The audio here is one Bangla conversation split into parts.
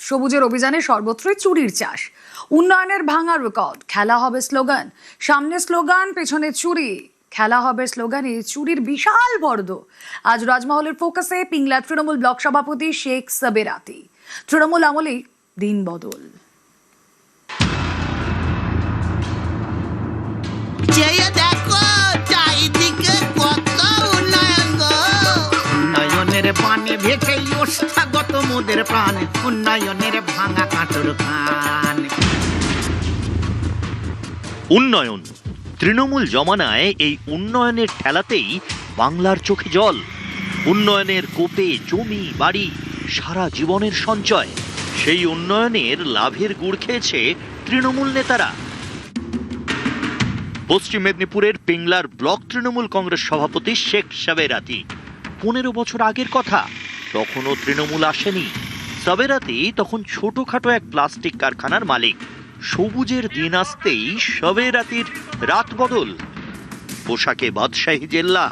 সবুজের অভিযানে সর্বত্রই চুরির চাষ। উন্নয়নের ভাঙা রেকর্ড, খেলা হবে স্লোগান। সামনে স্লোগান, পেছনে চুরি। খেলা হবে স্লোগানে চুরির বিশাল বর্দ। আজ রাজমহলের ফোকাসে পিংলা তৃণমূল ব্লক সভাপতি শেখ সাবেরাতি। তৃণমূল আমলেই দিন বদল। পানি ভেসে ওষ্ঠাগত মোদের প্রাণ, উন্নয়নের ভাঙা কাঁটর খান। উন্নয়ন, তৃণমূল জমানায় এই উন্নয়নের ঠেলাতেই বাংলার চোখে জল। উন্নয়নের কোপে জমি বাড়ি, সারা জীবনের সঞ্চয়। সেই উন্নয়নের লাভের গুড় খেয়েছে তৃণমূল নেতারা। পশ্চিম মেদিনীপুরের পিংলার ব্লক তৃণমূল কংগ্রেস সভাপতি শেখ সাবেরাতি। 15 বছর আগের কথা, তখনও তৃণমূল আসেনি। সাবেরাতি তখন ছোটখাটো এক প্লাস্টিক কারখানার মালিক। সবুজের দিন আসতেই সাবেরাতির রাত বদল। পোশাকে বাদশাহী জেল্লা।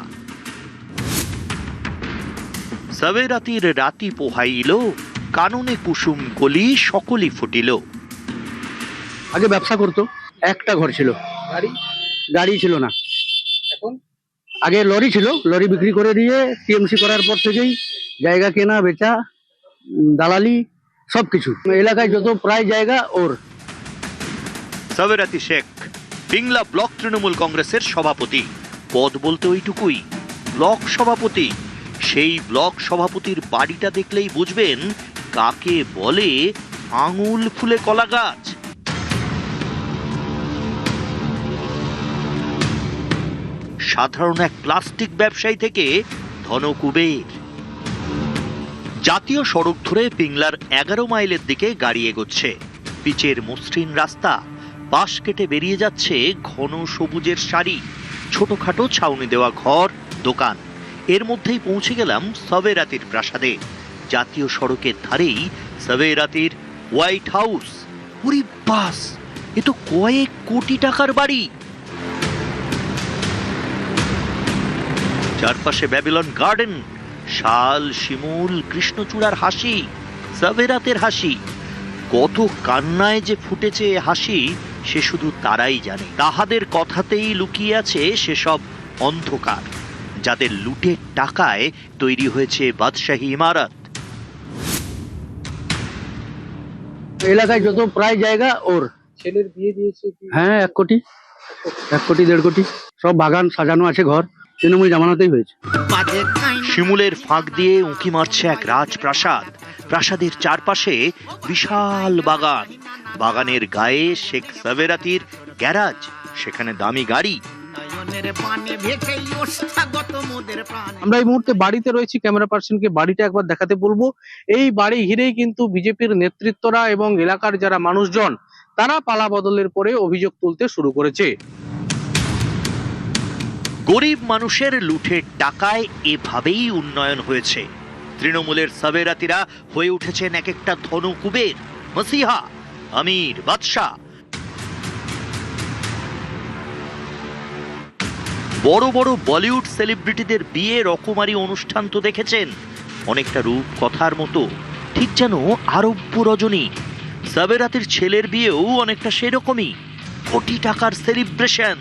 সাবেরাতির রাতি পোহাইল, কাননে কুসুম কলি সকলই ফুটিল। আগে ব্যবসা করতো, একটা ঘর ছিল, গাড়ি ছিল না। আগে লরি ছিল, লরি বিক্রি করে দিয়ে টিএমসি করার পর থেকেই জায়গা কেনা বেচা, দালালি সবকিছু। এলাকায় যত প্রায় জায়গা ওর। সাবেরাতি শেখ পিংলা ব্লক তৃণমূল কংগ্রেসের সভাপতি। পদ বলতে ওইটুকুই, ব্লক সভাপতি। সেই ব্লক সভাপতির বাড়িটা দেখলেই বুঝবেন কাকে বলে আঙুল ফুলে কলা গাছ। সাধারণ এক প্লাস্টিক ব্যবসায়ী থেকে ধনকুবের। জাতীয় সড়ক ধরে পিংলার 11 মাইলের দিকে গাড়ি এগোচ্ছে। পিচের মসৃণ রাস্তা, পাশ কেটে বেরিয়ে যাচ্ছে ঘন সবুজের সারি, ছোটখাটো ছাউনি দেওয়া ঘর, দোকান। এর মধ্যেই পৌঁছে গেলাম সাবেরাতির প্রাসাদে। জাতীয় সড়কের ধারেই সাবেরাতির হোয়াইট হাউস। ওরে বাস, এ তো কয়েক কোটি টাকার বাড়ি। চারপাশে ব্যাবিলন গার্ডেন, শাল, শিমুল, কৃষ্ণচূড়ার হাসি, সাবেরাতের হাসি। কত কান্নায় যে ফুটেছে হাসি সে শুধু তারাই জানে। তাহাদের কথাতেই লুকিয়ে আছে সেসব অন্ধকার, যাদের লুটের টাকায় তৈরি হয়েছে বাদশাহী ইমারত। এলাকায় যত প্রায় জায়গা ওর। ছেলের বিয়ে দিয়েছে। হ্যাঁ, 1 কোটি, 1 কোটি 1.5 কোটি। সব বাগান সাজানো আছে, ঘর তৃণমূল জামানাতেই হয়েছে। শিমুলের ফাঁক দিয়ে উঁকি মারছে এক রাজপ্রাসাদ। প্রাসাদের চারপাশে বিশাল বাগান। বাগানের গায়ে শেখ সাবেরাতির গ্যারাজ, সেখানে দামি গাড়ি। আমরা এই মুহূর্তে বাড়িতে রয়েছি, ক্যামেরা পার্সনকে বাড়িটা একবার দেখাতে বলবো। এই বাড়ি ঘিরেই কিন্তু বিজেপির নেতৃত্বরা এবং এলাকার যারা মানুষজন তারা পালা বদলের পরে অভিযোগ তুলতে শুরু করেছে। গরিব মানুষের লুঠের টাকায় এভাবেই উন্নয়ন হয়েছে। তৃণমূলের সাবেরাতিরা হয়ে উঠেছেন এক একটা ধনকুবের, মসিহা, আমির, বাদশাহ। বড় বড় বলিউড সেলিব্রিটিদের বিয়ে, রকমারি অনুষ্ঠান তো দেখেছেন, অনেকটা রূপ কথার মতো, ঠিক যেন আরব্য রজনী। সাবেরাতির ছেলের বিয়েও অনেকটা সেরকমই, কোটি টাকার সেলিব্রেশন।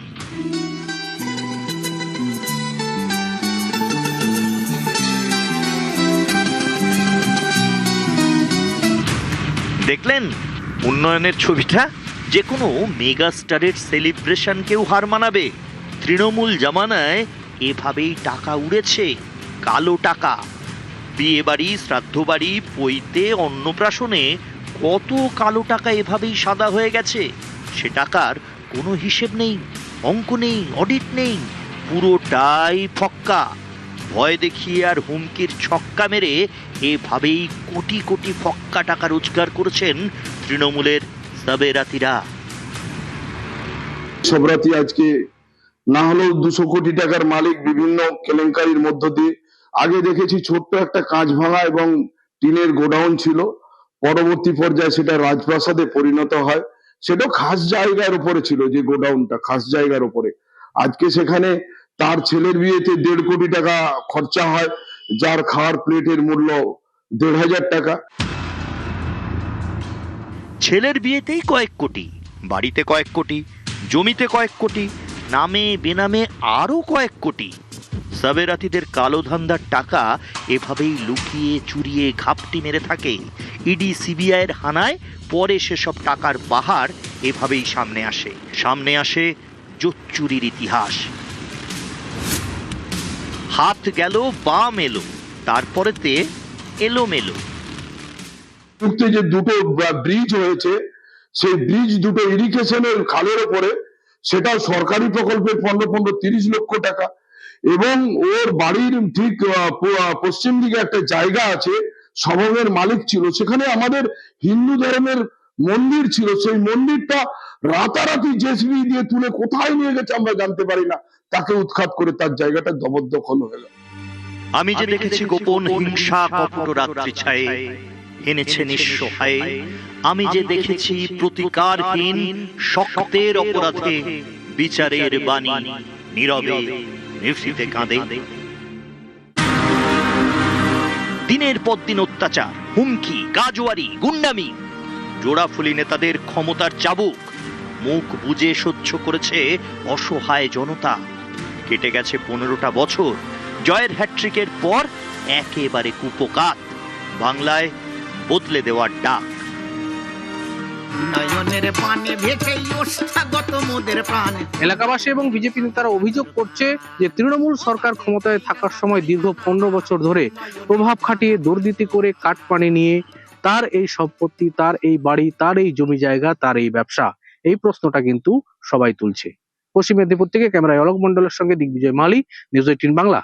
দেখলেন উন্নয়নের ছবিটা? যে কোনো মেগা স্টারের সেলিব্রেশনকেও হার মানাবে। তৃণমূল জামানায় এভাবেই টাকা উড়েছে, কালো টাকা। বিয়ে বাড়ি, শ্রাদ্ধ বাড়ি, পৈতে, অন্নপ্রাশনে কত কালো টাকা এভাবেই সাদা হয়ে গেছে। সে টাকার কোনো হিসেব নেই, অঙ্ক নেই, অডিট নেই, পুরোটাই ফক্কা। ভয় দেখিয়ে আর হুমকির ছক্কা মেরে এভাবেই কোটি কোটি ফক্কা টাকা রোজগার করেছেন তৃণমূলের সাবেরাতিরা। সাবেরাতি আজকে না হলেও 200 কোটি টাকার মালিক বিভিন্ন কেলেঙ্কারির মধ্য দিয়ে। আগে দেখেছি ছোট্ট একটা কাঁচ ভাঙা এবং টিনের গোডাউন ছিল, পরবর্তী পর্যায়ে সেটা রাজপ্রাসাদে পরিণত হয়। সেটাও খাস জায়গার উপরে ছিল, যে গোডাউনটা খাস জায়গার উপরে। আজকে সেখানে তার ছেলের বিয়েতে 1.5 কোটি টাকা খরচা হয়, যার খাওয়ার প্লেটের মূল্য 1,500 টাকা। ছেলের বিয়েতেই কয়েক কোটি, বাড়িতে কয়েক কোটি, জমিতে কয়েক কোটি, নামে বেনামে আরো কয়েক কোটি। সাবেরাতিদের কালো ধান্দার টাকা এভাবেই লুকিয়ে চুরিয়ে ঘাপটি মেরে থাকে। ইডি সিবিআইয়ের হানায় পরে সেসব টাকার পাহাড় এভাবেই সামনে আসে জোচ্চুরির ইতিহাস। হাত গেল বাম এলো, তারপরেতে এলোমেলো। যুক্তে যে দুটো ব্রিজ হয়েছে, সেই ব্রিজ দুটো ইরিগেশনের খালের ওপরে, সেটা সরকারি প্রকল্পের 15-30 লক্ষ টাকা। এবং ওর বাড়ির ঠিক পশ্চিম দিকে একটা জায়গা আছে, সবংয়ের মালিক ছিল, সেখানে আমাদের হিন্দু ধর্মের মন্দির ছিল। সেই মন্দিরটা রাতারাতি জেসিবি দিয়ে তুলে কোথায় নিয়ে গেছে আমরা জানতে পারি না, তাকে উৎখাত করে তার জায়গাটা জবরদখল হয়ে গেল। আমি যে দেখেছি গোপন হিংসা কপট রাত্রি ছায়ে এনেছে নিঃসহায়, আমি যে দেখেছি প্রতিকারহীন শক্তের অপরাধে বিচারের বাণী নীরবে নিভৃতে কাঁদে। দিনের পর দিন অত্যাচার, হুমকি, গাজোয়ারি, গুন্ডামি, জোড়াফুলি নেতাদের ক্ষমতার চাবুক মুখ বুজে সহ্য করেছে অসহায় জনতা। কেটে গেছে 15টা বছর। জয়ের হ্যাট্রিকের পর একেবারে কুপোকাত, বাংলায় বদলে দেওয়ার ডাক। উন্নয়নের পানে ভেসেই ওষ্ঠাগত মোদের প্রাণ। এলাকাবাসী এবং বিজেপি নেতারা অভিযোগ করছে যে তৃণমূল সরকার ক্ষমতায় থাকার সময় দীর্ঘ 15 বছর ধরে প্রভাব খাটিয়ে দুর্নীতি করে কাটপানি নিয়ে তার এই সম্পত্তি, তার এই বাড়ি, তার এই জমি জায়গা, তার এই ব্যবসা, এই প্রশ্নটা কিন্তু সবাই তুলছে। পশ্চিম মেদিনীপুর থেকে ক্যামেরায় অলোক মণ্ডলের সঙ্গে দিগ্বিজয় মালি, নিউজ 18 বাংলা।